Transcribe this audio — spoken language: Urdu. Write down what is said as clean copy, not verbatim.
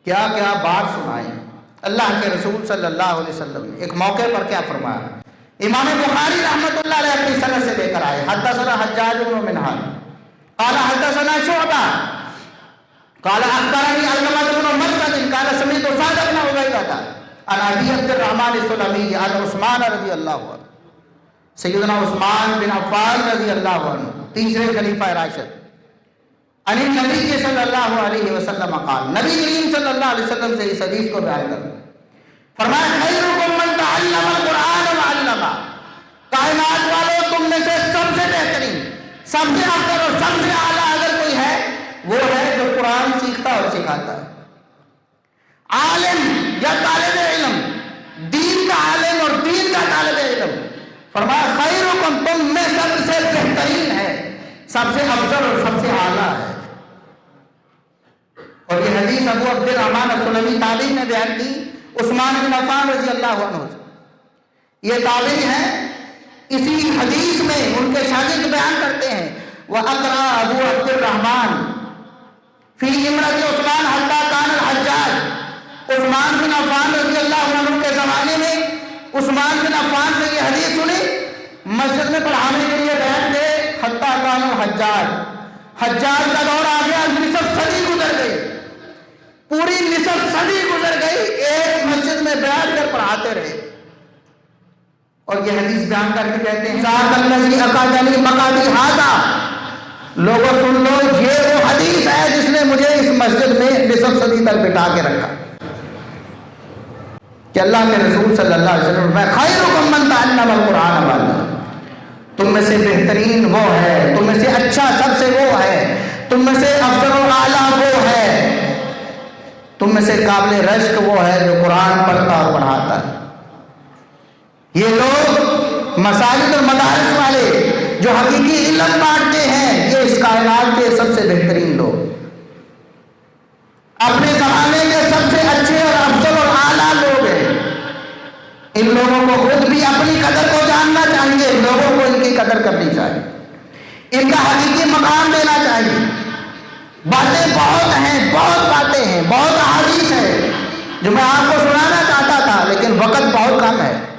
کیا کیا بات سنائیں۔ اللہ کے رسول صلی اللہ علیہ وسلم نے ایک موقع پر کیا فرمایا؟ امام بخاری رحمۃ اللہ علیہ اپنی سند سے لے کر آئے، حدثنا حجاج بن منہال قال حدثنا شعبہ قال اخبرني علقمہ بن مرثد قال سمعت سعد بن عبیدہ عن ابی عبد الرحمن السلمی عن عثمان رضی اللہ عنہ، سیدنا عثمان بن عفان رضی اللہ عنہ تیسرے خلیفہ راشد، عن النبی صلی اللہ علیہ وسلم قال، نبی کریم صلی اللہ علیہ وسلم سے اس حدیث کو بیان کر فرمایا خیرکم من تعلم القرآن وعلمہ، کائنات والوں تم میں سے سب سے بہترین، سب سے افضل اور سب سے اعلیٰ اگر کوئی ہے وہ ہے جو قرآن سیکھتا اور سکھاتا ہے۔ عالم یا طالب علم، دین کا عالم اور دین کا طالب علم، فرمایا خیرکم تم میں سب سے بہترین ہے، سب سے افضل اور سب سے اعلیٰ ہے۔ اور یہ حدیث ابو عبد الرحمن السلمی تابعی نے بیان کی عثمان بن عفان رضی اللہ عنہ سے۔ یہ تابعی ہیں، اسی حدیث میں ان کے شاگرد بیان کرتے ہیں وَأَقْرَأَ ابو عبد الرحمن فی امرۃ عثمان حتیٰ کان الحجاج، عثمان بن عفان رضی اللہ عنہ کے زمانے میں عثمان بن عفان سے یہ حدیث سنی، مسجد میں پڑھانے کے لیے بیٹھ گئے، حتیٰ کان الحجاج، حجاج کا دور آ گیا، نصف صدی گزر گئی، پوری نصف صدی گزر گئی، ایک مسجد میں بیٹھ کر پڑھاتے رہے۔ اور یہ حدیث بیان کر کے کہتے ہیں ذاک الذی اقعدنی مقعدی ھذا، لوگوں سن لو یہ وہ حدیث ہے جس نے مجھے اس مسجد میں نصف صدی تک بٹھا کے رکھا، کہ اللہ کے رسول صلی اللہ علیہ وسلم میں خیرکم من تعلم القرآن وعلمہ، تم میں سے بہترین وہ ہے، تم میں سے اچھا سب سے وہ ہے، تم میں سے افضل و اعلیٰ وہ ہے، تم میں سے قابل رشک وہ ہے جو قرآن پڑھتا اور پڑھاتا ہے۔ یہ لوگ مساجد اور مدارس والے جو حقیقی علم بانٹتے ہیں، یہ اس کائنات کے سب سے بہترین لوگ، اپنے زمانے کے سب سے اچھے اور افضل اور اعلیٰ لوگ ہیں۔ ان لوگوں کو خود بھی اپنی قدر کو جاننا چاہیے، لوگوں کو ان کی قدر کرنی چاہیے، ان کا حقیقی مقام دینا چاہیے۔ باتیں بہت ہیں، بہت باتیں ہیں، بہت احادیث ہیں جو میں آپ کو سنانا چاہتا تھا، لیکن وقت بہت کم ہے۔